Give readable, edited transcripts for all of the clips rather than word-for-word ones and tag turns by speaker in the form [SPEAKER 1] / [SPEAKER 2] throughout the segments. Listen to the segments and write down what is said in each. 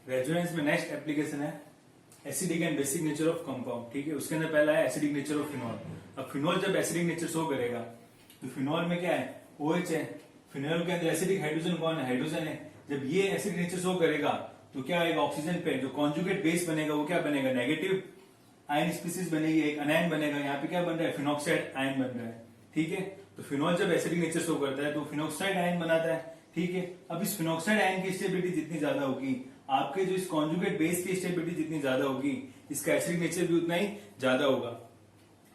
[SPEAKER 1] Resonance में next application है acidic and basic nature of compound. ठीक है, उसके अंदर पहला है एसिडिक नेचर ऑफ फिनॉल। अब फिनॉल जब एसिडिक नेचर शो करेगा तो फिनॉल में क्या है, OH है। फिनॉल के अंदर एसिडिक हाइड्रोजन कौन है, हाइड्रोजन है। जब ये एसिडिक नेचर शो करेगा तो क्या आएगा, ऑक्सीजन पे जो कॉन्जुगेट बेस बनेगा वो क्या बनेगा, नेगेटिव आयन स्पीसीज बनेगी, एक अनायन बनेगा। यहाँ पे क्या बन रहा है, फिनॉक्साइड आयन बन रहा है। ठीक है, तो फिनॉल जब एसिडिक नेचर शो करता है तो फिनॉक्साइड आयन बनाता है। ठीक है, अब इस फिनॉक्साइड आयन की स्टेबिलिटी जितनी ज्यादा होगी, आपके जो इस कॉन्जुगेट बेस की स्टेबिलिटी जितनी ज्यादा होगी, इसका एसिडिक नेचर भी उतना ही ज्यादा होगा।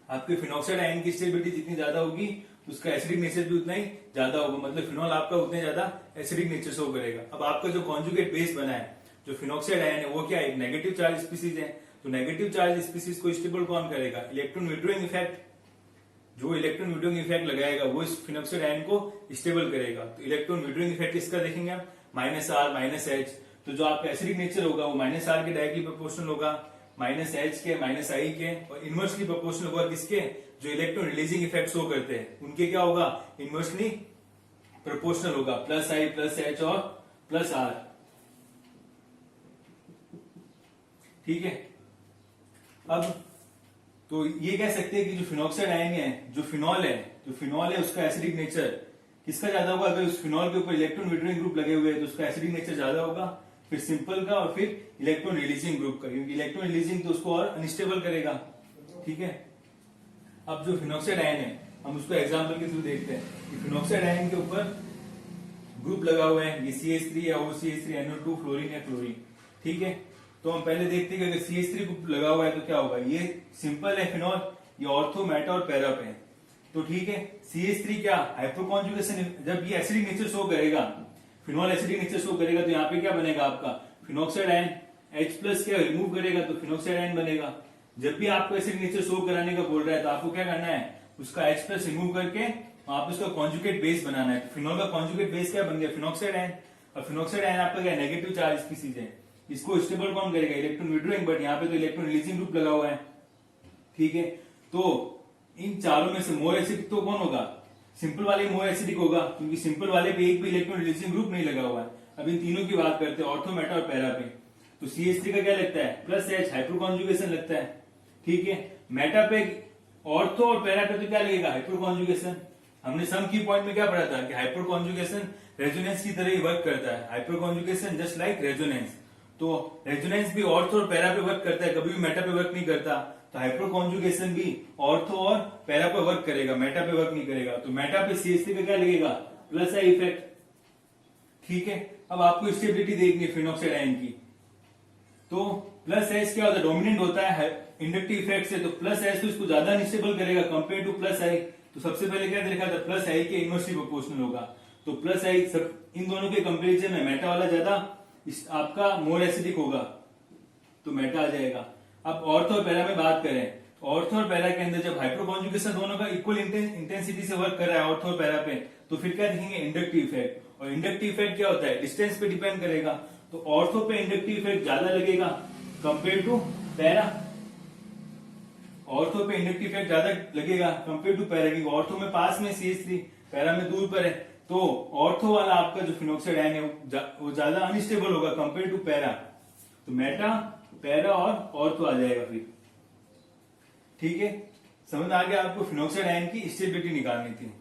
[SPEAKER 1] आपके फिनॉक्साइड आयन की स्टेबिलिटी जितनी ज्यादा होगी, उसका एसिडिक नेचर भी उतना ही ज्यादा होगा। मतलब फिनॉल आपका उतने ज्यादा एसिडिक नेचर शो करेगा। अब आपका जो कॉन्जुगेट बेस बना है, जो फिनॉक्साइड आयन है, वो क्या है, नेगेटिव चार्ज स्पीसीज है। तो नेगेटिव चार्ज स्पीसीज को स्टेबल कौन करेगा, इलेक्ट्रॉन विड्रॉइंग इफेक्ट। जो इलेक्ट्रॉन विड्रॉइंग इफेक्ट लगाएगा वो इस फिनॉक्साइड आयन को स्टेबल करेगा। तो इलेक्ट्रॉन विड्रॉइंग इफेक्ट इसका देखेंगे आप, -R -H। तो जो आपका एसिडिक नेचर होगा वो -R के डायरेक्टली प्रोपोर्शनल होगा, -H के, -I के, और इनवर्सली प्रोपोर्शनल होगा किसके, जो इलेक्ट्रॉन रिलीजिंग इफेक्ट शो करते हैं उनके क्या होगा, इनवर्सली प्रोपोर्शनल होगा, +I +H और +R। ठीक है, अब तो ये कह सकते हैं कि जो फिनॉक्साइड आयन है, जो फिनॉल है उसका एसिडिक नेचर किसका ज्यादा होगा। अगर उस फिनॉल के ऊपर इलेक्ट्रॉन विड्रॉइंग ग्रुप लगे हुए हैं तो उसका एसिडिक नेचर ज्यादा होगा, फिर सिंपल का और फिर इलेक्ट्रॉन रिलीजिंग ग्रुप का, क्योंकि इलेक्ट्रॉन रिलीजिंग तो उसको और अनस्टेबल करेगा। ठीक है, अब जो फिनॉक्साइड आयन है हम उसको एग्जाम्पल के थ्रू देखते हैं कि फिनॉक्साइड आयन के ऊपर ग्रुप लगा हुआ है, ये CH3 या OCH3 NO2 फ्लोरीन या क्लोरीन। ठीक है, तो हम पहले देखते हैं कि अगर CH3 ग्रुप लगा हुआ है तो क्या होगा, ये सिंपल है फिनॉल, ये ऑर्थो, मेटा और पैरा पे है। तो ठीक है, CH3 क्या, हाइड्रोकॉन्जुगेशन। जब ये एसिडिक नेचर शो करेगा, फिनॉल एसिडिक नेचर शो करेगा, तो यहाँ पे क्या बनेगा आपका फिनॉक्साइड आयन, H+ क्या रिमूव करेगा तो फिनॉक्साइड आयन बनेगा। जब भी आपको एसिडिक नेचर शो कराने का बोल रहा है तो आपको क्या करना है, उसका H+ रिमूव करके आप उसका कॉन्जुगेट बेस बनाना है। तो फिनॉल का कॉन्जुगेट बेस क्या बन गया, फिनॉक्साइड आयन। और फिनॉक्साइड आयन आपका क्या, नेगेटिव चार्ज स्पीसीज है। इसको स्टेबल कौन करेगा, इलेक्ट्रॉन विड्रॉइंग, बट यहाँ पे तो इलेक्ट्रॉन रिलीजिंग ग्रुप लगा हुआ है। ठीक है, तो इन चारों में से मोर एसिडिक तो कौन होगा, सिंपल वाले मोर एसिडिक होगा, क्योंकि सिंपल वाले पे एक भी इलेक्ट्रॉन रिलीजिंग ग्रुप नहीं लगा हुआ है। अब इन तीनों की बात करते हैं, ऑर्थो, मेटा और पैरा पे। तो CH3 का क्या लगता है, +H हाइड्रोकॉन्जुगेशन लगता है। ठीक है, मेटा पे ऑर्थो और पैरा पे तो क्या लगेगा, हाइड्रोकॉन्जुगेशन। हमने सम की पॉइंट में क्या पढ़ा था कि हाइड्रोकॉन्जुगेशन रेजोनेंस की तरह ही वर्क करता है। हाइड्रोकॉन्जुगेशन जस्ट लाइक रेजोनेंस। तो रेजोनेंस भी ऑर्थो और पैरा पे वर्क करता है, कभी भी मेटा पे वर्क नहीं करता। तो हाइड्रोकॉन्जुगेशन भी ऑर्थो और पैरा पे वर्क करेगा, मेटा पे वर्क नहीं करेगा। तो मेटा पे CH3 पे क्या लगेगा, +I इफेक्ट। ठीक है, अब आपको स्टेबिलिटी देखनी है फिनॉक्साइड आयन की। तो +H क्या होता है, डोमिनेंट होता है इंडक्टिव इफेक्ट से। तो +H तो इसको ज्यादा अनस्टेबल करेगा कंपेयर टू +I। तो सबसे पहले क्या देखा था, +I के इनवर्सली प्रोपोर्शनल होगा। तो +I सब इन दोनों के कंपेरिजन में मेटा वाला ज्यादा आपका मोर एसिडिक होगा, तो मेटा आ जाएगा। अब ऑर्थो और पैरा में बात करें, ऑर्थो और पैरा के अंदर जब हाइड्रोकॉन्जुगेशन दोनों का इक्वल इंटेंसिटी से वर्क कर रहा है ऑर्थो और पैरा पे, तो फिर क्या देखेंगे, इंडक्टिव इफेक्ट। और इंडक्टिव इफेक्ट क्या होता है, डिस्टेंस पे डिपेंड करेगा। तो ऑर्थो पे इंडक्टिव इफेक्ट ज्यादा लगेगा कंपेयर टू पैरा। ऑर्थो पे इंडक्टिव इफेक्ट ज्यादा लगेगा कंपेयर टू पैरा, क्योंकि ऑर्थो में पास में CH3, पैरा में दूर पर है। तो ऑर्थो वाला आपका जो फिनॉक्साइड आयन है वो ज्यादा अनस्टेबल होगा कंपेयर टू पैरा। तो मेटा, पैरा और ऑर्थो आ जाएगा फिर। ठीक है, समझ आ गया आपको, फिनॉक्साइड आयन की स्टेबिलिटी निकालनी थी।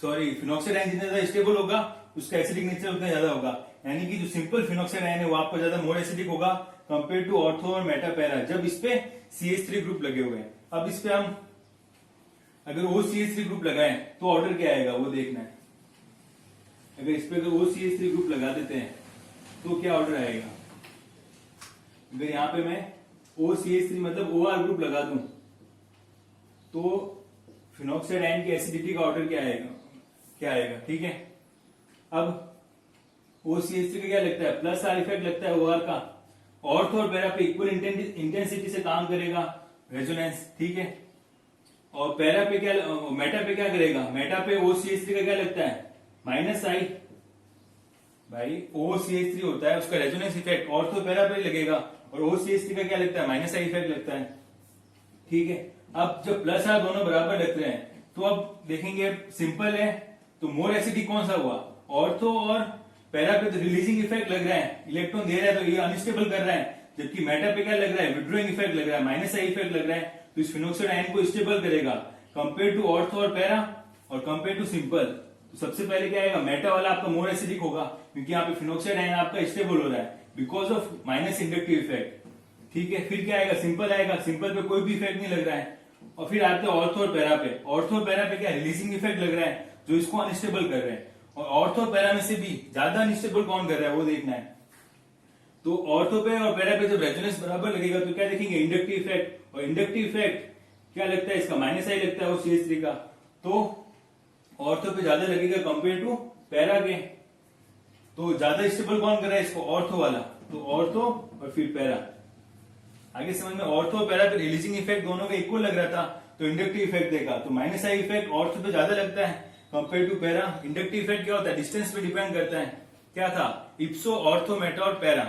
[SPEAKER 1] सॉरी, फिनॉक्साइड आयन जितना ज्यादा स्टेबल होगा उसका एसिडिक नेचर उतना ज्यादा होगा। यानी कि जो सिंपल फिनॉक्साइड आयन है वो आपका ज्यादा मोर एसिडिक होगा कंपेयर टू ऑर्थो और मेटा, पैरा, जब इस पे CH3 ग्रुप लगे हुए हैं। अब इस पे हम अगर OCH3 ग्रुप लगाएं तो ऑर्डर क्या आएगा वो देखना है। अगर इस पे अगर OCH3 ग्रुप लगा देते हैं तो क्या ऑर्डर आएगा। अगर यहाँ पे मैं OCH3 मतलब OR ग्रुप लगा दूं तो फिनॉक्साइड आयन की एसिडिटी का ऑर्डर क्या आएगा। ठीक है, अब OCH3 का क्या लगता है, +R इफेक्ट लगता है OR का। ऑर्थो और पैरा पे इक्वल इंटेंसिटी से काम करेगा रेजोनेंस। ठीक है, और पैरा पे क्या, मेटा पे क्या करेगा, मेटा पे OCH3 का क्या लगता है, -I। भाई OCH3 होता है उसका रेजोनेंस इफेक्ट ऑर्थो पैरा पे लगेगा, और OCH3 का क्या लगता है, -I इफेक्ट लगता है। ठीक है, अब जब +R दोनों बराबर लग रहे हैं तो अब देखेंगे सिंपल है, तो मोर एसिडिक कौन सा हुआ, ऑर्थो और पैरा पे तो रिलीजिंग इफेक्ट लग रहा है, इलेक्ट्रॉन दे रहा है तो ये अनस्टेबल कर रहा है, जबकि मेटा पे क्या लग रहा है, विड्रॉइंग इफेक्ट लग रहा है, माइनस आई इफेक्ट लग रहा है। तो इस फिनोक्साइड आयन को स्टेबल करेगा कंपेयर टू ऑर्थो और पैरा और कंपेयर टू सिंपल। तो सबसे पहले क्या आएगा, मेटा वाला आपका मोर एसिडिक होगा, क्योंकि यहाँ पे फिनोक्साइड आयन आपका स्टेबल हो रहा है because of minus inductive effect. ठीक है, फिर क्या आएगा, सिंपल आएगा, सिंपल पे कोई भी इफेक्ट नहीं लग रहा है। और फिर आते हैं ऑर्थो और पैरा पे। ऑर्थो और पैरा पे क्या रिलीजिंग इफेक्ट लग रहा है जो इसको अनस्टेबल कर रहे हैं, और ऑर्थो और पैरा में से भी ज्यादा अनस्टेबल कौन कर रहा है वो देखना है। तो ऑर्थो पे और पैरा पे जब रेजोनेंस बराबर लगेगा तो क्या देखेंगे, इंडक्टिव इफेक्ट। और इंडक्टिव इफेक्ट क्या लगता है इसका, माइनस आई लगता है वो CH3 का। तो ऑर्थो पे ज्यादा लगेगा कंपेयर टू पैरा के। तो ज्यादा स्टेबल कौन कर रहा है इसको, ऑर्थो वाला। तो ऑर्थो और फिर पैरा। आगे समझ में, ऑर्थो और पैरा पे रिलीजिंग इफेक्ट दोनों का इक्वल लग रहा था तो इंडक्टिव इफेक्ट देखा। तो माइनस आई इफेक्ट ऑर्थो पे ज्यादा लगता है compare to para. Inductive effect क्या होता है, डिस्टेंस पे डिपेंड करता है। क्या था, इप्सो ऑर्थो मेटा और पैरा।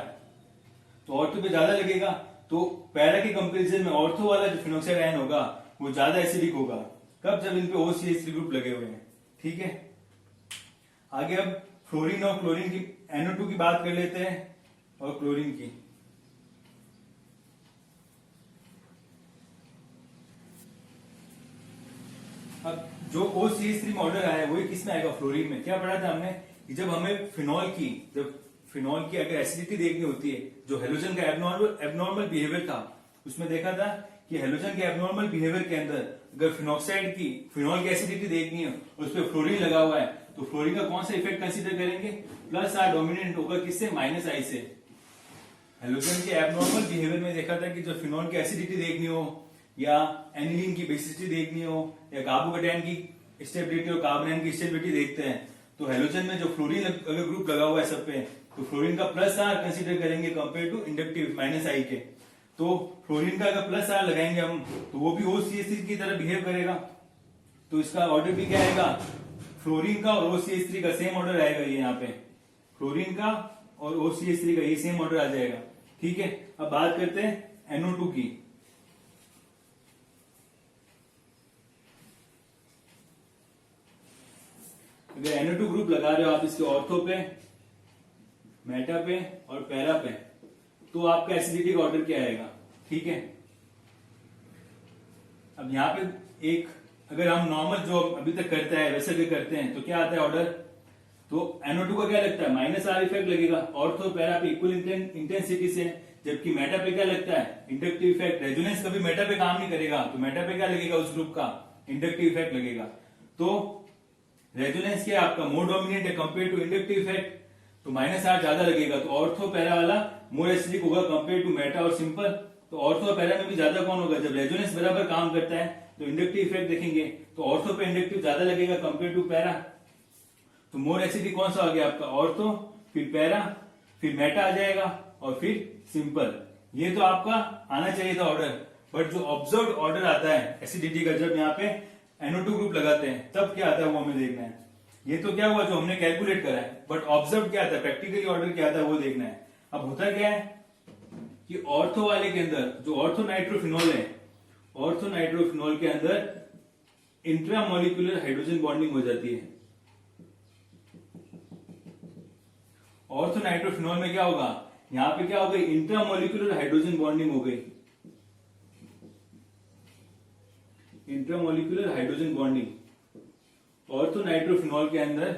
[SPEAKER 1] तो ऑर्थो पे ज्यादा लगेगा, तो पैरा के कंपेरिजन में ऑर्थो वाला जो फिनोक्साइड आयन होगा वो ज्यादा एसिडिक होगा। कब, जब इन पे OCH3 ग्रुप लगे हुए हैं। ठीक है, आगे अब फ्लोरीन और क्लोरीन की, NO2 की बात कर लेते हैं और क्लोरीन की। अब जो OCH3 मॉडल आया है वही किस में आएगा, फ्लोरीन में। क्या पढ़ा था हमने कि जब हमें फिनॉल की अगर एसिडिटी देखनी होती है, जो हेलोजन का एबनॉर्मल बिहेवियर था उसमें देखा था कि हेलोजन के एबनॉर्मल बिहेवियर के अंदर अगर फिनॉल की एसिडिटी देखनी है और उस पर फ्लोरीन लगा हुआ है तो फ्लोरीन का कौन सा इफेक्ट कंसीडर करेंगे, प्लस आर डोमिनेंट होगा किससे, माइनस आई से। हेलोजन के एबनॉर्मल बिहेवियर में देखा था कि जब फिनॉल की एसिडिटी देखनी हो या एनिलीन की बेसिसिटी देखनी हो या कार्बोकेटायन की स्टेबिलिटी और कार्बोनाइन की स्टेबिलिटी देखते हैं तो हेलोजन में जो फ्लोरीन अगर ग्रुप लगा हुआ है सब पे तो फ्लोरीन का प्लस आर कंसीडर करेंगे कंपेयर टू इंडक्टिव माइनस आई के। तो फ्लोरीन का अगर प्लस आर लगाएंगे हम तो वो भी OCH3 की तरह बिहेव करेगा। तो इसका ऑर्डर भी क्या आएगा, फ्लोरीन का और OCH3 का सेम ऑर्डर आएगा। ये यहाँ पे फ्लोरीन का और OCH3 का ये सेम ऑर्डर आ जाएगा। ठीक है, अब बात करते हैं NO2 की। अगर NO2 ग्रुप लगा रहे हो आप इसके ऑर्थो पे, मेटा पे और पैरा पे, तो आपका एसिडिटी का ऑर्डर क्या आएगा। ठीक है, अब यहाँ पे एक, अगर हम नॉर्मल जो अभी तक करते हैं वैसे भी करते हैं तो क्या आता है ऑर्डर, तो NO2 का क्या लगता है, माइनस आर इफेक्ट लगेगा ऑर्थो पैरा पे इक्वल इंटेंसिटी से, जबकि मेटा पे क्या लगता है, इंडक्टिव इफेक्ट। रेजोनेंस कभी मेटा पे काम नहीं करेगा तो मेटा पे क्या लगेगा उस ग्रुप का, इंडक्टिव इफेक्ट लगेगा। तो रेजोनेंस क्या है आपका, मोर डोमिनेंट है कंपेयर टू इंडक्टिव इफेक्ट, तो माइनस आर ज्यादा लगेगा। तो ऑर्थो पैरा वाला मोर एसिडिक होगा कंपेयर टू मेटा और सिंपल। तो ऑर्थो और पैरा में भी ज्यादा कौन होगा, जब रेजोनेंस बराबर काम करता है तो इंडक्टिव इफेक्ट देखेंगे तो ऑर्थो पे इंडक्टिव ज्यादा लगेगा कंपेयर टू पैरा। तो मोर एसिडिक कौन सा आ गया आपका, ऑर्थो, फिर पैरा, फिर मेटा आ जाएगा और फिर सिंपल। ये तो आपका आना चाहिए था ऑर्डर, बट जो ऑब्जर्व ऑर्डर आता है एसिडिटी का जब यहाँ पे NO2 ग्रुप लगाते हैं तब क्या आता है वो हमें देखना है। ये तो क्या हुआ जो हमने कैलकुलेट करा है, बट ऑब्जर्व क्या आता है, प्रैक्टिकली ऑर्डर क्या आता है वो देखना है। अब होता क्या है कि ऑर्थो वाले के अंदर जो ऑर्थो नाइट्रोफिनॉल है, ऑर्थो नाइट्रोफिनॉल के अंदर इंट्रामोलिकुलर हाइड्रोजन बॉन्डिंग हो जाती है। ऑर्थो नाइट्रोफिनॉल में क्या होगा, यहां पे क्या हो गई, इंट्रामोलिकुलर हाइड्रोजन बॉन्डिंग हो गई, intramolecular hydrogen bonding. Ortho nitrophenol के अंदर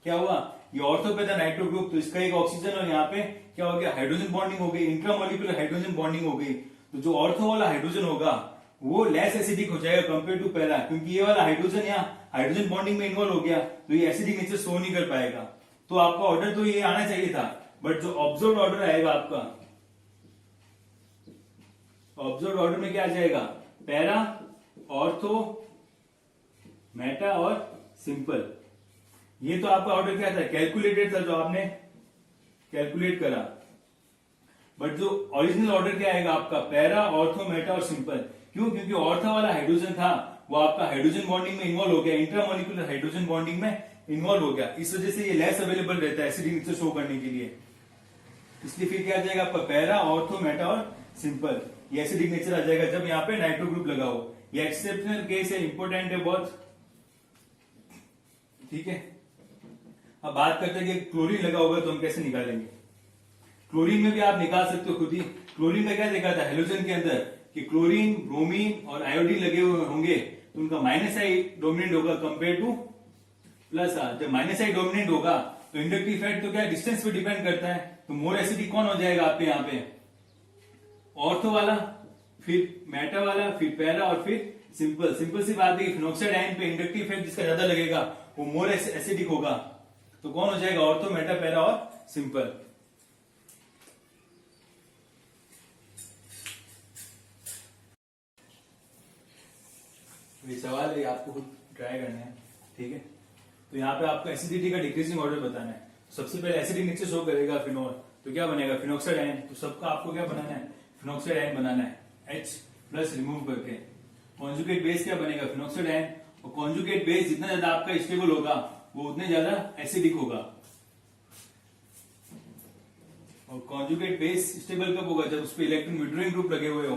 [SPEAKER 1] क्या हुआ, ये ऑर्थो पे था नाइट्रो ग्रुप तो इसका एक ऑक्सीजन और यहाँ पे क्या हो गया, हाइड्रोजन बॉन्डिंग हो गई, इंट्रामोलिकुलर हाइड्रोजन बॉन्डिंग हो गई। तो जो ऑर्थो वाला हाइड्रोजन होगा वो लेस एसिडिक हो जाएगा कंपेयर टू पैरा, क्योंकि ये वाला हाइड्रोजन यहाँ हाइड्रोजन बॉन्डिंग में इन्वॉल्व हो गया तो ये एसिडिक नेचर शो नहीं कर पाएगा। तो आपका ऑर्डर तो ये आना चाहिए था, बट जो ऑब्जर्व ऑर्डर आएगा आपका, ऑब्जर्व ऑर्डर में क्या आ जाएगा, पैरा, ऑर्थो, मेटा और सिंपल। ये तो आपका ऑर्डर क्या था, कैलकुलेटेड था, जो आपने कैलकुलेट करा। बट जो ओरिजिनल ऑर्डर क्या आएगा आपका, पैरा, ऑर्थो, मेटा और सिंपल। क्यों, क्योंकि ऑर्थो वाला हाइड्रोजन था वो आपका हाइड्रोजन बॉन्डिंग में इन्वॉल्व हो गया, इंट्रामोलिकुलर हाइड्रोजन बॉन्डिंग में इन्वॉल्व हो गया, इस वजह से ये लेस अवेलेबल रहता है एसिडिक नेचर शो करने के लिए। इसलिए फिर क्या आ जाएगा आपका, पैरा, ऑर्थो, मेटा और सिंपल। ये एसिडिक नेचर आ जाएगा जब यहाँ पे नाइट्रो ग्रुप लगा हो। ये एक्सेप्शनल केस है, इंपोर्टेंट है बहुत। ठीक है, अब बात करते हैं कि क्लोरीन लगा होगा तो हम कैसे निकालेंगे। क्लोरीन में भी आप निकाल सकते हो खुद ही। क्लोरीन का क्या देखा था हेलोजन के अंदर कि क्लोरीन, ब्रोमीन और आयोडीन लगे हुए होंगे तो उनका माइनस आई डोमिनेंट होगा कंपेयर टू प्लस आर। जब माइनस आई डोमिनेंट होगा तो इंडक्टिव इफेक्ट तो क्या डिस्टेंस पे डिपेंड करता है, तो मोर एसिडिक कौन हो जाएगा आपके यहाँ पे, ऑर्थो वाला, फिर मेटा वाला, फिर पैरा और फिर सिंपल। सिंपल सी बात है कि फिनोक्साइड आयन पे इंडक्टिव इफेक्ट जिसका ज्यादा लगेगा वो मोर एसिडिक होगा, तो कौन हो जाएगा ऑर्थो, मेटा, पैरा और सिंपल। ये सवाल है, आपको खुद ट्राई करना है, ठीक है। तो यहाँ पे आपको एसिडिटी का डिक्रीजिंग ऑर्डर बताना है। सबसे पहले एसिडिक नीचे शो करेगा फिनोल, तो क्या बनेगा फिनोक्साइड आयन। तो सबका आपको क्या बनाना है, फिनोक्साइड आयन बनाना है H प्लस रिमूव करके। कॉन्जुगेट बेस क्या बनेगा, फिनोक्साइड आयन। और कॉन्जुगेट बेस जितना ज्यादा आपका स्टेबल होगा वो उतने ज्यादा एसिडिक होगा। और कॉन्जुगेट बेस स्टेबल कब होगा, जब उस पर इलेक्ट्रॉन विड्रॉइंग ग्रुप लगे हुए हो।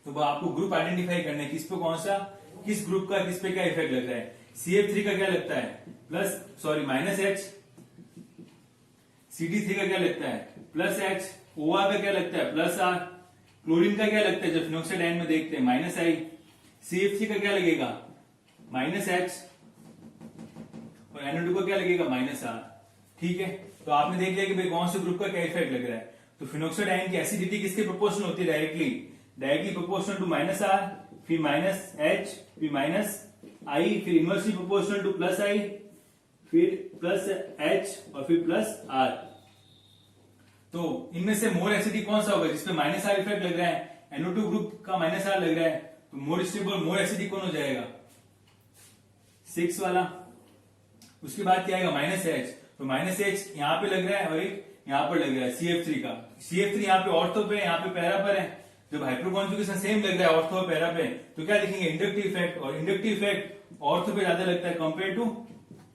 [SPEAKER 1] तो वो आपको ग्रुप आइडेंटिफाई करना है, किस पे कौन सा, किस ग्रुप का किस पे क्या इफेक्ट लग रहा है। CF3 का क्या लगता है plus, sorry minus H। CD3 का क्या लगता है प्लस H। OR का क्या लगता है प्लस R। क्लोरीन का क्या लगता है जब फिनोक्साइड आयन में देखते हैं माइनस I। CF3 का क्या लगेगा माइनस H और NO2 का क्या लगेगा माइनस R। ठीक है, तो आपने देख लिया कि भाई कौन से ग्रुप का क्या इफेक्ट लग रहा है। तो फिनोक्साइड आयन की एसिडिटी किसके प्रोपोर्शनल होती है, directly proportional to minus R, फिर माइनस H, फिर माइनस I, फिर inversely proportional to plus I, फिर प्लस H और फिर प्लस R। तो इनमें से मोर एसिडिक कौन सा होगा जिसपे माइनस R इफेक्ट लग रहा है, NO2 ग्रुप का माइनस R लग रहा है, तो मोर स्टेबल मोर एसिडिक कौन हो जाएगा 6 वाला। उसके बाद क्या आएगा माइनस H, तो माइनस H यहाँ पे लग रहा है और एक यहाँ पर लग रहा है CF3 का। CF3 यहाँ पे ऑर्थो पे, यहाँ पे पैरा पर है। जब हाइड्रोकॉन्जुगेशन सेम लग रहा है ऑर्थो और पैरा पे, तो क्या लिखेंगे इंडक्टिव इफेक्ट। और इंडक्टिव इफेक्ट ऑर्थो पे ज्यादा लगता है कंपेयर टू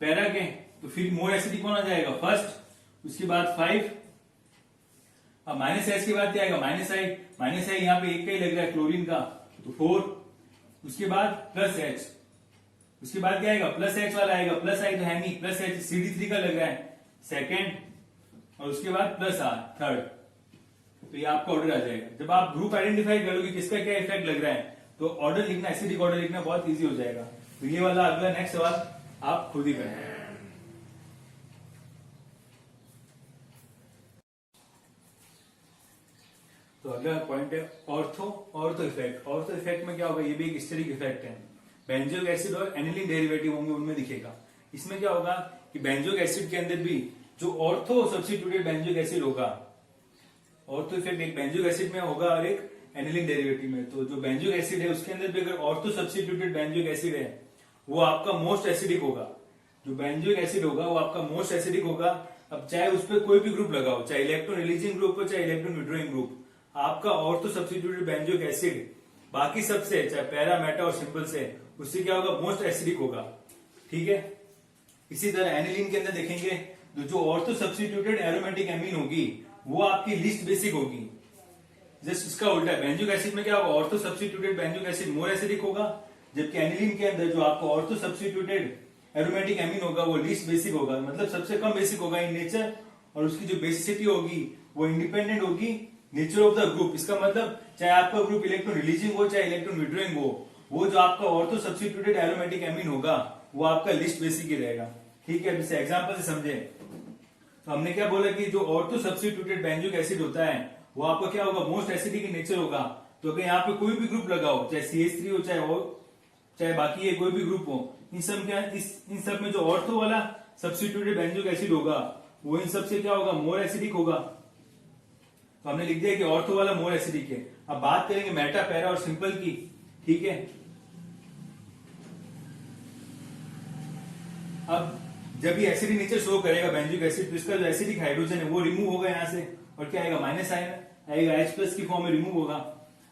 [SPEAKER 1] पैरा के, तो फिर मोर एसिडिक कौन आ जाएगा फर्स्ट। उसके बाद 5। अब माइनस एच के बाद क्या आएगा माइनस आई। माइनस आई यहाँ पे एक का ही लग रहा है क्लोरीन का, तो 4। उसके बाद प्लस एच। उसके बाद क्या आएगा प्लस एच वाला आएगा, प्लस आई तो है नहीं, प्लस एच CD3 का लग रहा है सेकेंड। और उसके बाद प्लस आर थर्ड। तो ये आपका ऑर्डर आ जाएगा। जब आप ग्रुप आइडेंटिफाई करोगे किसका क्या इफेक्ट लग रहा है, तो ऑर्डर लिखना, एसिडिक ऑर्डर लिखना बहुत इजी हो जाएगा। तो ये वाला अगला नेक्स्ट सवाल आप खुद ही करें। तो अगला पॉइंट है ऑर्थो इफेक्ट। ऑर्थो इफेक्ट में क्या होगा, ये भी एक स्टेरिक इफेक्ट है। बेंजोइक एसिड और एनिलीन डेरिवेटिव होंगे उनमें दिखेगा। इसमें क्या होगा कि बेंजोइक एसिड के अंदर भी जो ऑर्थो सब्स्टिट्यूटेड बेंजोइक एसिड होगा, ऑर्थो इफेक्ट एक बेंजोइक एसिड में होगा और एक एनिलीन डेरिवेटिव में। तो जो बेंजोइक एसिड है उसके अंदर भी अगर ऑर्थो सब्स्टिट्यूटेड बेंजोइक एसिड है वो आपका मोस्ट एसिडिक होगा। जो बेंजोइक एसिड होगा वो आपका मोस्ट एसिडिक होगा। अब चाहे उस पर कोई भी ग्रुप लगाओ, चाहे इलेक्ट्रॉन रिलीजिंग ग्रुप हो चाहे इलेक्ट्रॉन विड्रॉइंग ग्रुप, आपका ऑर्थो सब्स्टिट्यूटेड बेंजोइक एसिड बाकी सबसे चाहे पैरा, मेटा और सिंपल से उससे क्या होगा मोस्ट एसिडिक होगा। ठीक है, इसी तरह एनिलीन के अंदर देखेंगे तो जो ऑर्थो सब्स्टिट्यूटेड एरोमेटिक एमीन होगी वो आपकी लीस्ट बेसिक होगी। जस्ट इसका उल्टा है, बेंजोइक एसिड में क्या होगा ortho substituted benzoic acid more acidic होगा, जबकि एनिलीन के अंदर जो आपको ऑर्थो सब्स्टिट्यूटेड एरोमेटिक एमीन होगा वो लीस्ट बेसिक होगा, मतलब सबसे कम बेसिक होगा इन नेचर। और उसकी जो बेसिसिटी होगी वो इंडिपेंडेंट होगी नेचर ऑफ द ग्रुप। इसका मतलब चाहे आपका ग्रुप इलेक्ट्रॉन रिलीजिंग हो चाहे इलेक्ट्रॉन विड्रॉइंग हो, वो जो आपका ऑर्थो सब्स्टिट्यूटेड एरोमेटिक एमीन होगा वो आपका लिस्ट बेसिक ही रहेगा। ठीक है, अब इसे एग्जांपल से समझे। तो हमने क्या बोला कि जो ऑर्थो सब्स्टिट्यूटेड बेंजोइक एसिड होता है वो आपका क्या होगा मोस्ट एसिडिक इन नेचर होगा। तो अगर यहाँ पे कोई भी ग्रुप लगाओ, चाहे CH3 हो चाहे बाकी ये कोई भी ग्रुप हो, इन सब में जो ऑर्थो वाला सब्स्टिट्यूटेड बेंजोइक एसिड होगा वो इन सब से क्या होगा मोर एसिडिक होगा। तो हमने लिख दिया कि ऑर्थो वाला मोर एसिडिक है। अब बात करेंगे मेटा, पैरा और सिंपल की। ठीक है, अब जब ये एसिडिक नेचर शो करेगा बेंजोइक एसिड, तो इसका जो एसिडिक हाइड्रोजन है वो रिमूव होगा यहाँ से और क्या आएगा माइनस आएगा, H प्लस की फॉर्म में रिमूव होगा।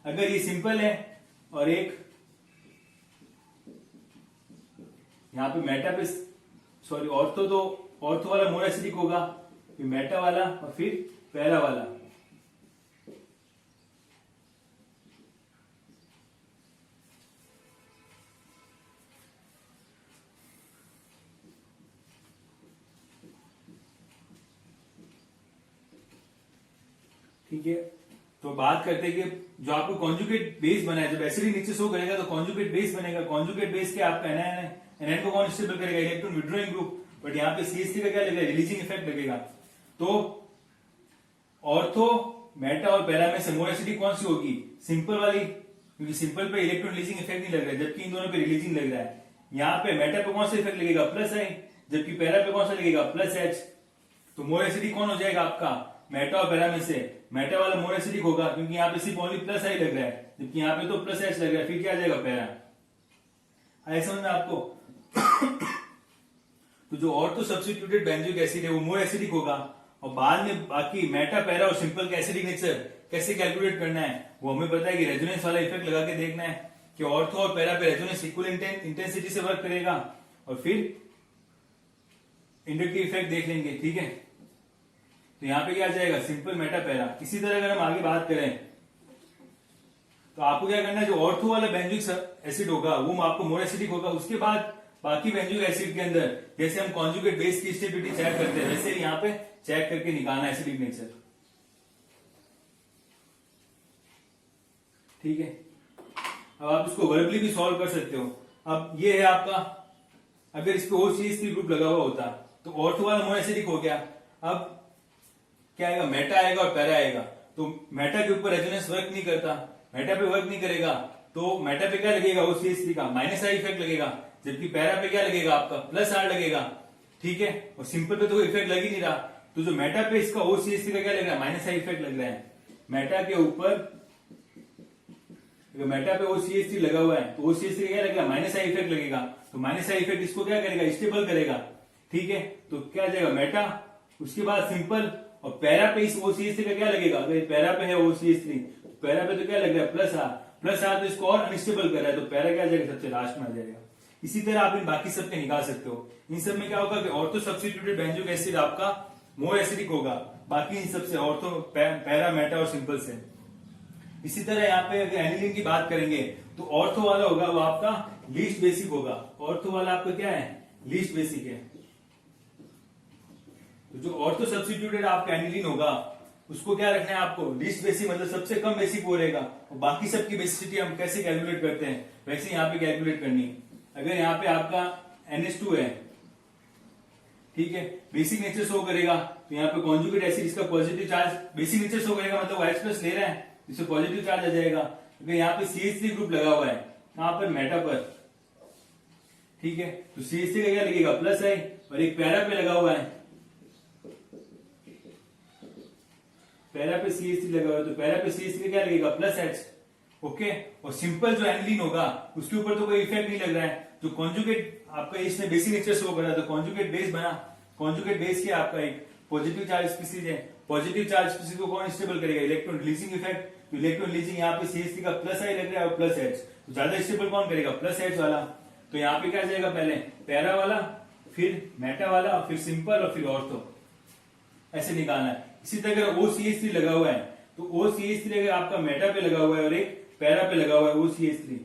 [SPEAKER 1] अगर ये सिंपल है और एक यहाँ पे मेटा पे सॉरी ऑर्थो, तो ऑर्थो वाला मोर एसिडिक होगा, फिर मेटा वाला और फिर पैरा वाला। ठीक है, तो बात करते हैं कि जो आपको कॉन्जुगेट बेस बना है, जब एसिडिक नीचे शो करेगा तो कॉन्जुगेट बेस बनेगा। कॉन्जुगेट बेस क्या आपका एनआईएन को कौन स्टेबल करेगा? Electron withdrawing group. बट यहाँ पे CH3 का क्या लगेगा? रिलीजिंग इफेक्ट लगेगा। तो ऑर्थो, मेटा और पैरा में से मोर एसिडिक कौन सी होगी? सिंपल वाली, क्योंकि सिंपल पे इलेक्ट्रॉन रिलीजिंग इफेक्ट नहीं लग रहा है, जबकि इन दोनों पे रिलीजिंग लग रहा है। यहाँ पे मेटा पे कौन सा इफेक्ट लगेगा? प्लस आई, जबकि पैरा पे कौन सा लगेगा? Plus H. तो मोर एसिडिक कौन हो जाएगा आपका? मेटा और पैरा में से मेटा वाला मोर एसिडिक होगा, क्योंकि यहाँ पे सिर्फ ओनली प्लस आई लग रहा है, जबकि यहाँ पे तो प्लस एच लग रहा है। फिर क्या आ जाएगा? पैरा। आया समझ में आपको? तो जो ऑर्थो सब्स्टिट्यूटेड बेंजोइक एसिड है वो मोर एसिडिक होगा। और बाद में बाकी मेटा, पैरा और सिंपल का एसिडिक नेचर कैसे कैलकुलेट करना है वो हमें पता है कि रेजोनेंस वाला इफेक्ट लगा के देखना है कि ऑर्थो और पैरा पे रेजोनेंस इक्वल इंटेंसिटी से वर्क करेगा, और फिर इंडक्टिव इफेक्ट देख लेंगे। ठीक है, तो यहाँ पे क्या आ जाएगा? Simple, Meta, para. इसी तरह अगर हम आगे बात करें तो आपको क्या करना है? जो ऑर्थो वाला बेंजोइक एसिड होगा वो आपको मोर एसिडिक होगा। उसके बाद बाकी बेंजोइक एसिड के अंदर जैसे हम कॉन्जुगेट बेस की स्टेबिलिटी चेक करते हैं, वैसे यहाँ पे चेक करके निकालना एसिडिक नेचर। ठीक है, अब आप इसको वर्बली भी सॉल्व कर सकते हो। अब ये है आपका, अगर इस पे OCH3 ग्रुप लगा हुआ होता तो ऑर्थो वाला मोर एसिडिक हो गया। अब क्या आएगा? मेटा आएगा और पैरा आएगा। तो मेटा के ऊपर रेजोनेंस वर्क नहीं करता, मेटा पे वर्क नहीं करेगा, तो मेटा पे क्या लगेगा? OCH3 का माइनस आई इफेक्ट लगेगा, जबकि पैरा पे क्या लगेगा? आपका प्लस आर लगेगा। ठीक है, और सिंपल पे तो कोई इफेक्ट लग ही नहीं रहा, तो जो मेटा पे इसका OCH3 का क्या लग रहा है? माइनस आई इफेक्ट लग रहा है। मेटा के ऊपर मेटा पे OCH3 लगा हुआ है, तो OCH3 का क्या लगेगा? माइनस आई इफेक्ट लगेगा। तो माइनस आई इफेक्ट इसको क्या करेगा? स्टेबल करेगा। ठीक है, तो क्या आ जाएगा? मेटा, उसके बाद सिंपल, और पैरा पे इस OCH3 का क्या लगेगा? अगर पैरा पे है OCH3, पैरा पे तो क्या लग रहा है? Plus are. प्लस आर तो इसको और अनस्टेबल कर रहा है, तो पैरा क्या आ जाएगा? सबसे लास्ट में आ जाएगा। इसी तरह आप इन बाकी सब पे निकाल सकते हो। इन सब में क्या होगा कि ऑर्थो सब्स्टिट्यूटेड बेंजोइक एसिड आपका मोर एसिडिक होगा, बाकी इन सबसे ऑर्थो, पैरा, मेटा और सिंपल से। इसी तरह यहाँ पे अगर एनिलीन की बात करेंगे तो ऑर्थो वाला होगा वो आपका लीस्ट बेसिक होगा। ऑर्थो वाला आपका क्या है? लीस्ट बेसिक है। तो जो ऑर्थो सब्स्टिट्यूटेड आपका एनिलीन होगा उसको क्या रखना है आपको? लीस्ट बेसिक, मतलब सबसे कम बेसिक वो रहेगा। और बाकी सबकी बेसिसिटी हम कैसे कैलकुलेट करते हैं वैसे यहाँ पे कैलकुलेट करनी है। अगर यहाँ पे आपका NH2 है, ठीक है, बेसिक नेचर शो करेगा, तो यहाँ पे कॉन्जुगेट एसिड इसका positive charge basic nature show करेगा, मतलब OH+ ले रहा है, इससे पॉजिटिव चार्ज आ जाएगा। अगर यहाँ पे CH3 ग्रुप लगा हुआ है, कहां पर? मेटा पर। ठीक है, तो CH3 का क्या लगेगा? प्लस आई, और एक पैरा पे लगा हुआ है, पैरा पे CH3 लगा हुआ है, तो पैरा पे CH3 का क्या लगेगा? Plus H. ओके, और सिंपल जो एनिलीन होगा उसके ऊपर तो कोई इफेक्ट नहीं लग रहा है। जो कॉन्जुगेट आपका इसने बेसिक नेचर शो करा, तो कॉन्जुगेट बेस बना। कॉन्जुगेट बेस क्या आपका? एक पॉजिटिव चार्ज स्पीसीज है। पॉजिटिव चार्ज स्पीसीज को कौन स्टेबल करेगा? Electron releasing effect. तो इलेक्ट्रॉन रिलीजिंग यहाँ पे CH3 का प्लस आई लग रहा है और प्लस एच, तो ज्यादा स्टेबल कौन करेगा? प्लस एच वाला। तो यहाँ पे क्या जाएगा? पहले पैरा वाला, फिर मेटा वाला, फिर सिंपल और फिर ऑर्थो, ऐसे निकालना है। इसी तरह अगर OCH3 लगा हुआ है तो OCH3 अगर आपका मेटा पे लगा हुआ है और एक पैरा पे लगा हुआ है OCH3,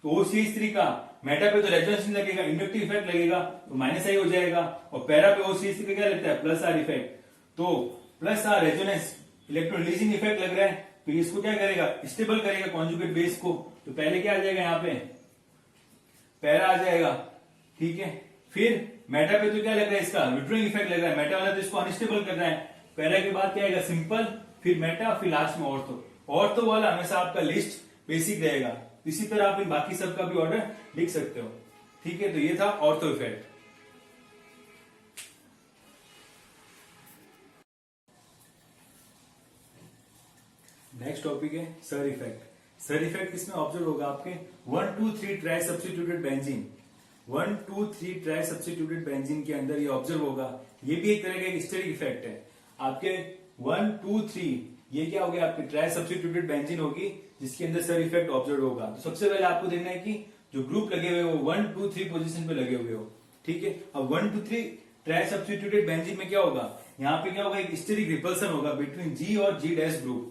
[SPEAKER 1] तो OCH3 का मेटा पे तो रेजोनेंस नहीं लगेगा, इंडक्टिव इफेक्ट लगेगा, तो माइनस आई हो जाएगा। और पैरा पे OCH3 का क्या लगता है? Plus R effect. तो plus R resonance, electron releasing effect लग रहा है, तो इसको क्या करेगा? स्टेबल करेगा कॉन्जुगेट बेस को। तो पहले क्या आ जाएगा? यहाँ पे पैरा आ जाएगा। ठीक है, फिर मेटा पे तो क्या लग रहा है? इसका विड्रॉइंग इफेक्ट लग रहा है, मेटा वाला तो इसको अनस्टेबल कर रहा है। पैरा के बाद क्या आएगा? सिंपल, फिर मेटा, फिर लास्ट में ऑर्थो। ऑर्थो वाला हमेशा आपका लिस्ट बेसिक रहेगा। इसी तरह आप इन बाकी सब का भी ऑर्डर लिख सकते हो। ठीक है, तो ये था ऑर्थो इफेक्ट। नेक्स्ट टॉपिक है सर इफेक्ट। सर इफेक्ट किसमें ऑब्जर्व होगा? आपके 1, 2, 3 try substituted benzene, 1, 2, 3 try substituted benzene के अंदर ये ऑब्जर्व होगा। ये भी एक तरह का स्टेरिक इफेक्ट है। आपके 1, 2, 3 ये क्या हो गया? आपकी ट्राई सब्स्टिट्यूटेड बेंजीन होगी जिसके अंदर सर इफेक्ट ऑब्जर्व होगा। तो सबसे पहले आपको देखना है कि जो ग्रुप लगे हुए वो 1, 2, 3 पोजीशन पे लगे हुए हो। ठीक है, अब 1, 2, 3 ट्राई सब्स्टिट्यूटेड बेंजीन में क्या होगा? यहाँ पे क्या होगा? एक स्टेरिक रिपल्सन होगा बिटवीन G और G डैश ग्रुप।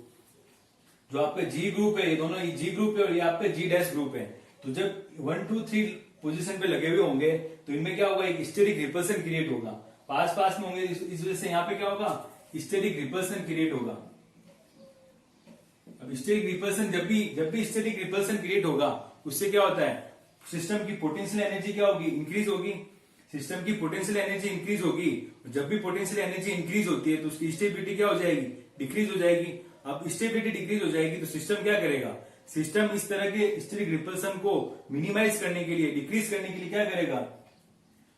[SPEAKER 1] जो आपका G ग्रुप है, ये दोनों G ग्रुप है और ये आपका G डैश ग्रुप है। तो जब 1, 2, 3 पोजीशन पे लगे हुए होंगे तो इनमें क्या होगा? एक स्टेरिक रिपल्सन क्रिएट होगा। पास पास में होंगे, इस वजह से यहाँ पे क्या होगा? स्टेरिक रिपल्सन क्रिएट होगा। अब स्टेरिक रिपल्सन जब भी स्टेरिक रिपल्सन क्रिएट होगा उससे क्या होता है, सिस्टम की पोटेंशियल एनर्जी क्या होगी, इंक्रीज होगी। सिस्टम की पोटेंशियल एनर्जी इंक्रीज होगी। जब भी पोटेंशियल एनर्जी इंक्रीज होती है तो उसकी स्टेबिलिटी क्या हो जाएगी, डिक्रीज हो जाएगी। अब स्टेबिलिटी डिक्रीज हो जाएगी तो सिस्टम क्या करेगा, सिस्टम इस तरह के स्टेरिक रिपल्सन को मिनिमाइज करने के लिए, डिक्रीज करने के लिए क्या करेगा,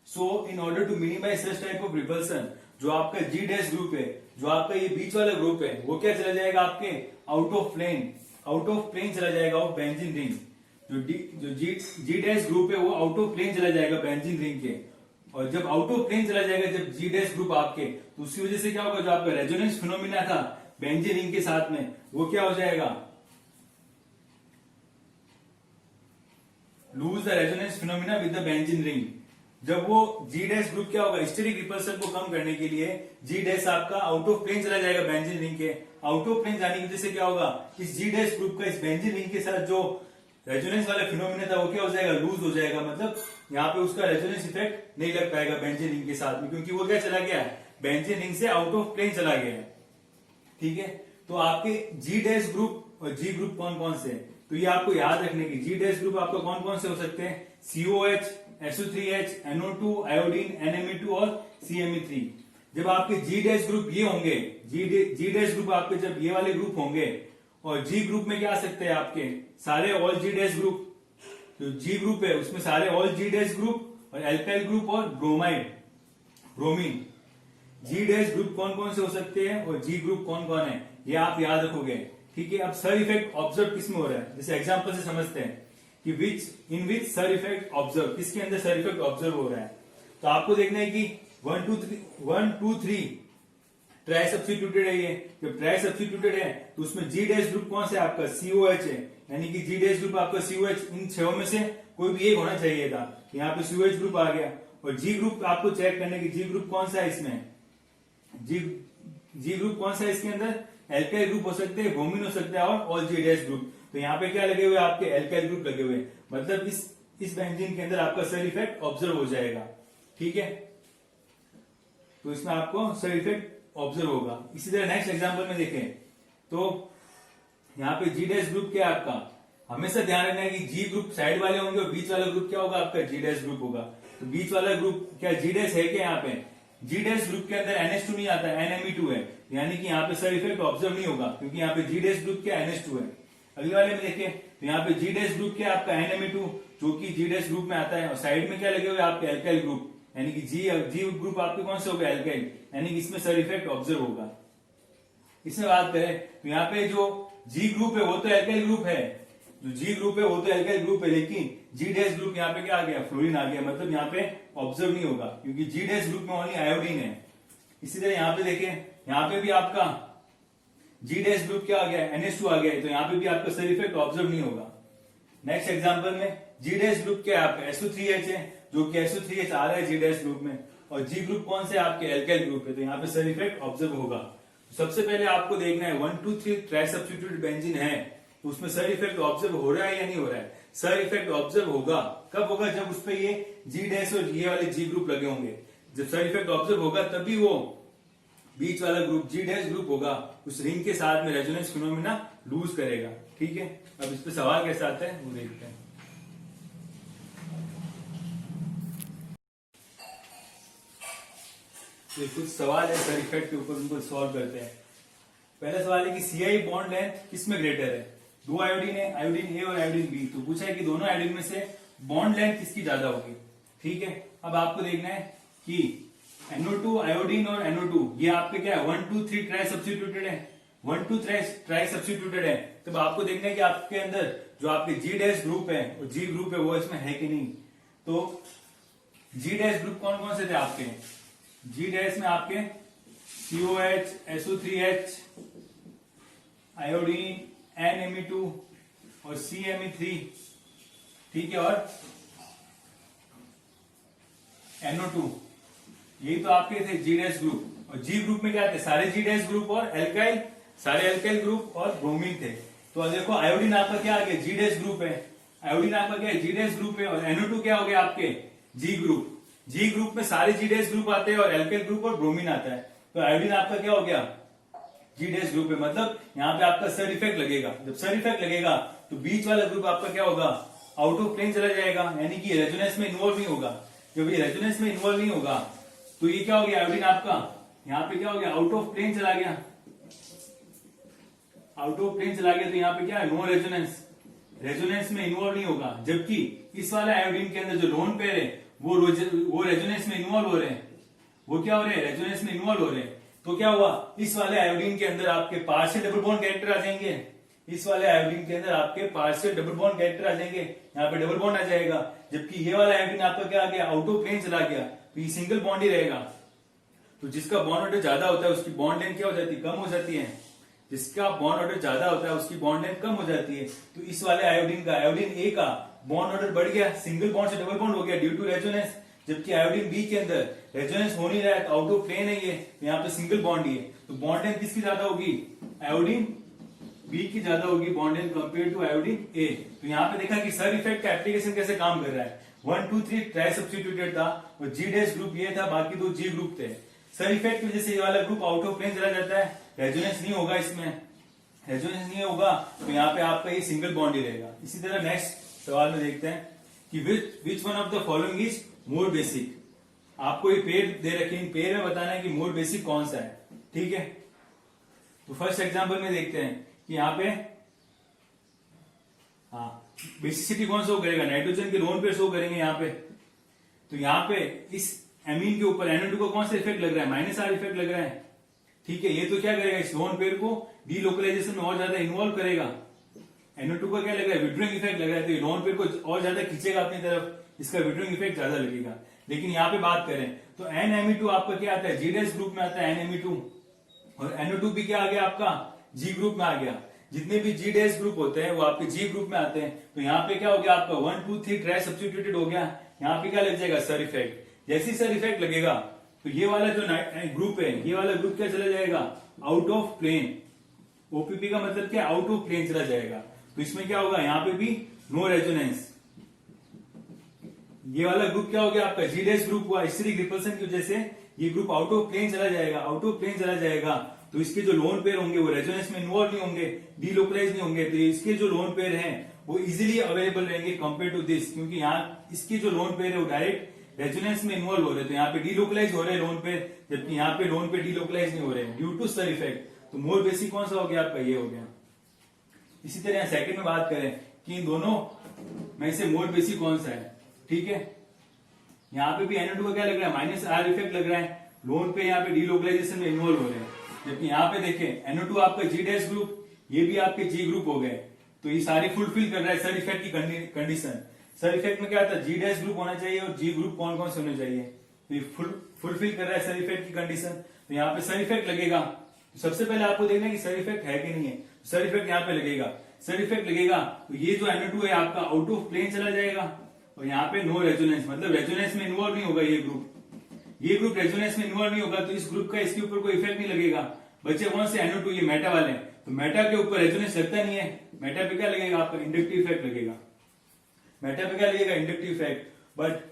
[SPEAKER 1] so in order to minimise such type of repulsion, जो आपका जी डैश ग्रुप है, जो आपका ये बीच वाला ग्रुप है, वो क्या चला जाएगा आपके आउट ऑफ प्लेन चला जाएगा ऑफ बेंजीन रिंग। जो जी डैश ग्रुप है वो आउट ऑफ प्लेन चला जाएगा बेंजीन रिंग के। और जब आउट ऑफ प्लेन चला जाएगा, जब जी डैश ग्रुप आपके, तो उसकी वजह से क्या होगा, जो आपका रेजोनेंस फिनोमिना था बेंजीन रिंग के साथ में, वो क्या हो जाएगा, lose the resonance phenomena with the benzene ring. जब वो जी डैश ग्रुप क्या होगा, स्टेरिक रिपल्सन को कम करने के लिए जी डैश आपका आउट ऑफ प्लेन चला जाएगा बेंजीन रिंग के। आउट ऑफ प्लेन जाने की वजह से क्या होगा, इस जी डैश ग्रुप का इस बेंजीन रिंग के साथ जो रेजोनेंस वाला फिनोमिना था वो क्या हो जाएगा, लूज हो जाएगा। मतलब यहाँ पे उसका रेजोनेंस इफेक्ट नहीं लग पाएगा बेंजीन रिंग के साथ में, क्योंकि वो क्या चला गया है, बेंजीन रिंग से आउट ऑफ प्लेन चला गया है। ठीक है, तो आपके जी डैश ग्रुप और जी ग्रुप कौन कौन से, तो ये आपको याद रखने की, जी डैश ग्रुप आपको कौन कौन से हो सकते हैं, COH, SO3H, NO2, iodine, NMe2 और CMe3। जब आपके जी डैश ग्रुप ये होंगे, जी डैश ग्रुप आपके जब ये वाले ग्रुप होंगे, और जी ग्रुप में क्या आ सकते हैं आपके सारे ऑल जी डैश ग्रुप, जो जी ग्रुप है उसमें सारे ऑल जी डैश ग्रुप और एल्काइल ग्रुप और ब्रोमीन। जी डैश ग्रुप कौन कौन से हो सकते हैं और जी ग्रुप कौन कौन है, ये आप याद रखोगे। ठीक है, अब सर इफेक्ट ऑब्जर्व किसमें हो रहा है, जैसे एग्जांपल से समझते हैं कि इन विच सर इफेक्ट ऑब्जर्व, किसके अंदर सर इफेक्ट ऑब्जर्व हो रहा है। तो आपको देखना है कि 1 2 3 ट्राई सब्स्टिट्यूटेड है। ये जब ट्राई सब्स्टिट्यूटेड है तो उसमें जी डैश ग्रुप कौन सा है आपका, COH है, यानी कि जी डैश ग्रुप आपका COH, इन 6 में से कोई भी एक होना चाहिए था, यहाँ पे COH ग्रुप आ गया। और जी ग्रुप आपको चेक करने की, जी ग्रुप कौन सा है इसमें, जी ग्रुप कौन सा है इसके अंदर, एल्काइल ग्रुप हो सकते हैं, ब्रोमीन हो सकता है और ऑल जी डैश ग्रुप। तो यहाँ पे क्या लगे हुए आपके एल्काइल ग्रुप लगे हुए, मतलब इस बेंजीन के अंदर आपका सर इफेक्ट ऑब्जर्व हो जाएगा। ठीक है, तो इसमें आपको सर इफेक्ट ऑब्जर्व होगा। इसी तरह नेक्स्ट एग्जांपल में देखें तो यहाँ पे जी डैश ग्रुप क्या है आपका, हमेशा ध्यान रखना है कि जी ग्रुप साइड वाले होंगे और बीच वाला ग्रुप क्या होगा आपका, जी डैश ग्रुप होगा। तो बीच वाला ग्रुप क्या जी डैश है क्या, यहाँ पे जी डैश ग्रुप के अंदर NH2 नहीं आता है, NMe2 है, यानी कि यहाँ पे सर इफेक्ट ऑब्जर्व नहीं होगा, क्योंकि यहाँ पे जी डैश ग्रुप क्या NH2 है। अगले वाले में देखें तो यहाँ पे जी डैश ग्रुप क्या आपका NMe2, जो कि जी डैश ग्रुप में आता है, और साइड में क्या लगे हुए आपके एल्काइल ग्रुप, यानी कि जी ग्रुप आपके कौन से हो गए, एल्काइल, यानी कि इसमें सर इफेक्ट ऑब्जर्व होगा। इसमें बात करें तो यहाँ पे जो जी ग्रुप है वो तो एल्काइल ग्रुप है, जो जी ग्रुप है वो तो एल्काइल ग्रुप है, लेकिन जी डैश ग्रुप यहाँ पे क्या आ गया, फ्लोरीन आ गया, मतलब यहाँ पे ऑब्जर्व नहीं होगा, क्योंकि जी डैश ग्रुप में ओनली आयोडीन है। इसी तरह यहाँ पे देखें, यहाँ पे भी आपका जी डैश ग्रुप क्या आ गया, NH2 आ गया, तो यहाँ पे भी आपका सर इफेक्ट ऑब्जर्व नहीं होगा। नेक्स्ट एग्जांपल में जी डैश ग्रुप क्या है आपका, SO3H है, जो कि SO3H आ रहा है जी डैश ग्रुप में, और जी ग्रुप कौन से आपके, एल्काइल ग्रुप है, तो यहाँ पे सर इफेक्ट ऑब्जर्व होगा। सबसे पहले आपको देखना है 1 2 3 ट्राई सब्स्टिट्यूटेड बेंजीन है, तो उसमें सर इफेक्ट ऑब्जर्व हो रहा है या नहीं हो रहा है। सर इफेक्ट ऑब्जर्व होगा, कब होगा, जब उस पर ये जी डैश और ये वाले जी ग्रुप लगे होंगे। जब सर इफेक्ट ऑब्जर्व होगा तभी वो बीच वाला ग्रुप जी डैश ग्रुप होगा, उस रिंग के साथ में रेजोनेंस फिनोमिना लूज करेगा। ठीक है, अब इस पे सवाल कैसे आता है वो देखते हैं। तो कुछ सवाल है सर इफेक्ट के ऊपर, उनको सॉल्व करते हैं। पहला सवाल है कि CI बॉन्ड लेंथ किसमें ग्रेटर है, दो आयोडीन है, आयोडीन ए और आयोडीन बी, तो पूछा है कि दोनों आयोडीन में से बॉन्ड लेंथ किसकी ज्यादा होगी। ठीक है, अब आपको देखना है कि NO2 आयोडीन और NO2 ये आपके क्या है, 1 2 3 ट्राई सब्स्टिट्यूटेड है, 1 2 ट्राई सब्स्टिट्यूटेड है। तब आपको देखना है कि आपके अंदर जो आपके जी डैश ग्रुप है और जी ग्रुप है वो इसमें है कि नहीं। तो जी डैश ग्रुप कौन कौन से थे आपके, जी डैश में आपके COH, SO3H, आयोडीन, NMe2 और CMe3, ठीक है, और NO2, यही तो आपके थे जी डैश ग्रुप। और जी ग्रुप में क्या थे, सारे जी डैश ग्रुप और एल्काइल, सारे एल्काइल ग्रुप और ब्रोमीन थे। तो देखो आयोडीन आपका क्या आ गया, जी डैश ग्रुप है, आयोडीन आपका क्या है, जी डैश ग्रुप है, और NO2 क्या हो गया आपके, जी ग्रुप। जी ग्रुप में सारे जी डैश ग्रुप आते हैं और एल्काइल ग्रुप और ब्रोमीन आता है, तो आयोडीन आपका क्या हो गया, जी डैश ग्रुप है, मतलब यहाँ पे आपका सर इफेक्ट लगेगा। जब सर इफेक्ट लगेगा तो बीच वाला ग्रुप आपका क्या होगा, आउट ऑफ प्लेन चला जाएगा, यानी कि रेजोनेंस में इन्वॉल्व नहीं होगा। जब ये रेजोनेंस में इन्वॉल्व नहीं होगा तो ये क्या हो गया, आयोडीन आपका यहाँ पे क्या हो गया, आउट ऑफ प्लेन चला गया, आउट ऑफ प्लेन चला गया। तो यहाँ पे क्या है, नो रेजोनेंस, रेजोनेंस में इन्वॉल्व नहीं होगा। जबकि इस वाले आयोडीन के अंदर जो लोन पेयर है वो रेजोनेंस में इन्वॉल्व हो रहे हैं, वो क्या हो रहे हैं, रेजोनेंस में इन्वॉल्व हो रहे हैं। तो क्या हुआ, इस वाले आयोडीन के अंदर आपके पार्शियल डबल बॉन्ड कैरेक्टर आ जाएंगे, इस वाले आयोडीन के अंदर आपके पार्शियल डबल बॉन्ड कैरेक्टर आ जाएंगे, यहाँ पे डबल बॉन्ड आ जाएगा। जबकि ये वाला आयोडीन आपका क्या आ गया, आउट ऑफ प्लेन चला गया, तो ये सिंगल बॉन्ड ही रहेगा। तो जिसका बॉन्ड ऑर्डर ज्यादा होता है उसकी बॉन्ड लेंथ क्या हो जाती है, कम हो जाती है। जिसका बॉन्ड ऑर्डर ज्यादा होता है उसकी बॉन्ड लेंथ कम हो जाती है। तो इस वाले आयोडीन का, आयोडीन ए का बॉन्ड ऑर्डर बढ़ गया, सिंगल बॉन्ड से डबल बॉन्ड हो गया ड्यू टू रेजोनेंस। जबकि आयोडीन बी के अंदर रेजोनेंस हो नहीं रहा है, तो आउट ऑफ प्लेन है ये, तो यहाँ पे सिंगल बॉन्ड ही है। तो बॉन्ड लेंथ किसकी ज्यादा होगी, आयोडीन बी की ज्यादा होगी bond length compare to iodine A. तो यहाँ पे देखा कि सर इफेक्ट का एप्लीकेशन कैसे काम कर रहा है। 1 2 3 ट्राई सब्स्टिट्यूटेड था और जी डैश ग्रुप ये था, बाकी दो जी ग्रुप थे। सर इफेक्ट की वजह से ये वाला ग्रुप आउट ऑफ प्लेन चला जाता है, रेजोनेंस नहीं होगा, इसमें रेजोनेंस नहीं होगा, तो यहाँ पे आपका ये सिंगल बॉन्ड ही रहेगा। इसी तरह नेक्स्ट सवाल में देखते हैं कि which one of the following is more basic. आपको ये पेयर दे रखे, इन पेयर में बताना है कि मोर बेसिक कौन सा है, ठीक है। तो फर्स्ट एग्जांपल में देखते हैं कि यहाँ पे हाँ बेसिसिटी कौन शो करेगा, नाइट्रोजन के लोन पेयर शो करेंगे यहाँ पे। तो यहाँ पे इस एमीन के ऊपर NO2 को कौन सा इफेक्ट लग रहा है, -R इफेक्ट लग रहा है, ठीक है। ये तो क्या करेगा, इस लोन पेयर को डीलोकलाइजेशन में और ज्यादा इन्वॉल्व करेगा। NO2 का क्या लग रहा है, विड्रोइंग इफेक्ट लग रहा है, तो ये लोन पेयर को और ज्यादा खींचेगा अपनी तरफ, इसका विड्रोइंग इफेक्ट ज्यादा लगेगा। लेकिन यहाँ पे बात करें तो NMe2 आपका क्या आता है, जी डैश ग्रुप में आता है NMe2, और NO2 भी क्या आ गया आपका, जी ग्रुप में आ गया। जितने भी जी डैश ग्रुप होते हैं वो आपके जी ग्रुप में आते हैं। तो यहाँ पे क्या हो गया आपका 1 2 3 ट्राई सब्स्टिट्यूटेड हो गया। यहाँ पे क्या लग जाएगा, सर इफेक्ट। जैसे ही सर इफेक्ट लगेगा तो ये वाला जो ग्रुप है, ये वाला ग्रुप क्या चला जाएगा, आउट ऑफ प्लेन। ओपीपी का मतलब क्या, आउट ऑफ प्लेन चला जाएगा। तो इसमें क्या होगा, यहाँ पे भी नो रेजोनेंस। ये वाला ग्रुप क्या हो गया आपका, जी डैश ग्रुप हुआ, स्टेरिक रिपल्सन की वजह से ये ग्रुप आउट ऑफ प्लेन चला जाएगा, आउट ऑफ प्लेन चला जाएगा। तो इसके जो लोन पेयर होंगे वो रेजोनेंस में इन्वॉल्व नहीं होंगे, डीलोकलाइज नहीं होंगे। तो इसके जो लोन पेयर हैं वो इजीली अवेलेबल रहेंगे कंपेयर टू दिस, क्योंकि यहाँ इसके जो लोन पेयर है वो डायरेक्ट रेजोनेंस में इन्वॉल्व हो रहे हैं। तो यहाँ पे डीलोकलाइज हो रहे हैं लोन पेयर, जबकि यहाँ पे लोन पेयर डीलोकलाइज नहीं हो रहे हैं ड्यू टू सर इफेक्ट। तो मोर बेसिक कौन सा हो गया आपका, ये हो गया। इसी तरह सेकंड में बात करें कि इन दोनों में से मोर बेसिक कौन सा है, ठीक है। यहाँ पे भी NO2 का क्या लग रहा है, -R इफेक्ट लग रहा है, लोन पे यहाँ पे डीलोकलाइजेशन में इन्वॉल्व हो रहे हैं। जबकि यहाँ पे देखें NO2 आपका जी डैश ग्रुप, ये भी आपके जी ग्रुप हो गए। तो ये सारी फुलफिल कर रहा है सर इफेक्ट की कंडीशन। सर इफेक्ट में क्या आता है, जी डैश ग्रुप होना चाहिए और जी ग्रुप कौन कौन से होने चाहिए, तो ये फुलफिल कर रहा है सर इफेक्ट की कंडीशन। तो यहाँ पे सर इफेक्ट लगेगा। तो सबसे पहले आपको देखना है कि सर इफेक्ट है कि नहीं है। सर इफेक्ट यहाँ पे लगेगा, सर इफेक्ट लगेगा तो ये जो NO2 है आपका आउट ऑफ प्लेन चला जाएगा, और यहाँ पे नो रेजोनेंस, मतलब रेजोनेंस में इन्वॉल्व नहीं होगा ये ग्रुप। ये ग्रुप रेजोनेंस में इन्वॉल्व नहीं होगा, तो इस ग्रुप का इसके ऊपर कोई इफेक्ट नहीं लगेगा। बच्चे कौन से, NO2, ये मेटा वाले, तो मेटा के ऊपर रेजोनेंस लगता नहीं है। मेटा पे क्या लगेगा आपका, इंडक्टिव इफेक्ट लगेगा। मेटा पे क्या लगेगा, इंडक्टिव इफेक्ट। बट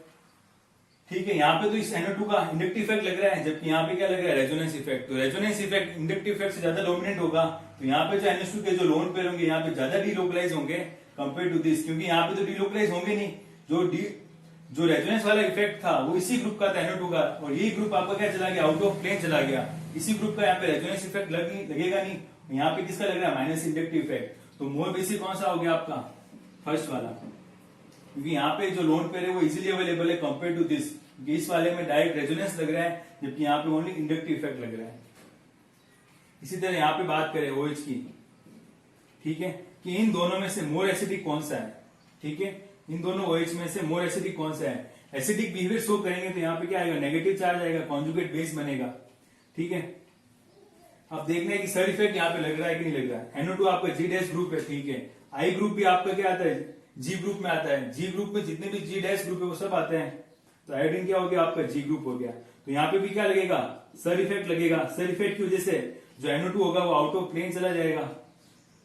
[SPEAKER 1] ठीक है, यहाँ पे तो इस NO2 का इंडक्टिव इफेक्ट लग रहा है, जबकि यहाँ पे क्या लग रहा है, रेजोनेंस इफेक्ट। तो रेजोनेंस इफेक्ट इंडक्टिव इफेक्ट से ज्यादा डोमिनेंट होगा। तो यहाँ पे जो NH2 के जो लोन पेयर होंगे यहाँ पे ज्यादा डीलोकलाइज होंगे कंपेयर टू दिस, क्योंकि यहाँ पे तो डीलोकलाइज होंगे नहीं। जो रेजोनेंस वाला इफेक्ट था वो इसी ग्रुप का था, NO2 का, और ये ग्रुप आपका क्या चला गया, आउट ऑफ प्लेन चला गया। इसी ग्रुप का यहाँ पे रेजोनेंस इफेक्ट लगेगा नहीं। यहाँ पे किसका लग रहा है, माइनस इंडक्टिव इफेक्ट। तो मोर बेसिक कौन सा हो गया आपका, फर्स्ट वाला, क्योंकि यहाँ पे जो लोन पेयर है वो इजीली अवेलेबल है कंपेयर टू दिस। इस वाले में डायरेक्ट रेजोनेंस लग रहा है, जबकि यहाँ पे ओनली इंडक्टिव इफेक्ट लग रहा है। इसी तरह यहाँ पे बात करें OH की, ठीक है, कि इन दोनों में से मोर एसिडिक कौन सा है, ठीक है। इन दोनों OH में से मोर एसिडिक कौन सा है। एसिडिक बिहेवियर शो करेंगे तो यहाँ पे क्या आएगा, नेगेटिव चार्ज आएगा, कॉन्जुगेट बेस बनेगा, ठीक है। अब देखना है कि सर इफेक्ट यहाँ पे लग रहा है कि नहीं लग रहा है। NO2 आपका जी डैश ग्रुप है, ठीक है। आई ग्रुप भी आपका क्या आता है, जी ग्रुप में आता है। जी ग्रुप में जितने भी जी डैश ग्रुप है वो सब आते हैं। तो आयोडीन क्या हो गया आपका, जी ग्रुप हो गया। तो यहाँ पे भी क्या लगेगा, सर इफेक्ट लगेगा। सर इफेक्ट की वजह से जो NO2 होगा वो आउट ऑफ प्लेन चला जाएगा।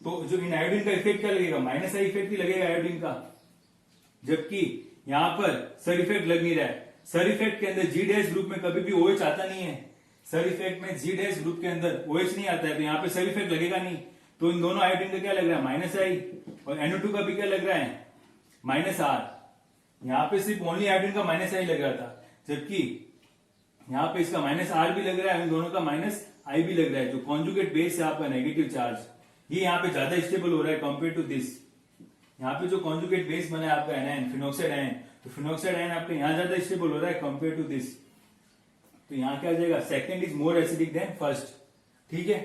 [SPEAKER 1] तो जो इन आयोडीन का इफेक्ट क्या लगेगा, -I इफेक्ट ही लगेगा आयोडीन का, जबकि यहाँ पर सर इफेक्ट लग नहीं रहा है। सर इफेक्ट के अंदर जी डैश ग्रुप में कभी भी OH आता नहीं है। सर इफेक्ट में जी डैश ग्रुप के अंदर OH नहीं आता है, तो यहाँ पे सर इफेक्ट लगेगा नहीं। तो इन दोनों आयोडीन का क्या लग रहा है, -I, और NO2 का भी क्या लग रहा है, -R। यहाँ पे सिर्फ ओनली आयोडीन का -I लग रहा था, जबकि यहाँ पे इसका -R भी लग रहा है, इन दोनों का -I भी लग रहा है। जो कॉन्जुगेट बेस है आपका नेगेटिव चार्ज, ये यहाँ पे ज्यादा स्टेबल हो रहा है कंपेयर टू दिस। यहाँ पे जो कॉन्जुगेट बेस बना है आपका एनायन, फिनॉक्साइड आयन, तो फिनॉक्साइड आयन आपका यहाँ ज्यादा स्टेबल हो रहा है कंपेयर टू दिस। तो यहाँ क्या आ जाएगा, second is more acidic then first. ठीक है,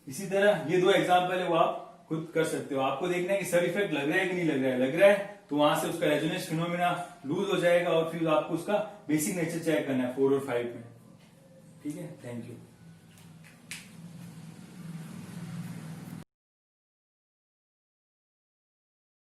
[SPEAKER 1] इसी तरह ये दो एग्जाम्पल है वो आप खुद कर सकते हो। आपको देखना है कि सर इफेक्ट लग रहा है कि नहीं लग रहा है। लग रहा है तो वहां से उसका रेजोनेंस फिनोमिना लूज हो जाएगा और फिर आपको उसका बेसिक नेचर चेक करना है 4 और 5 में। ठीक है, थैंक यू।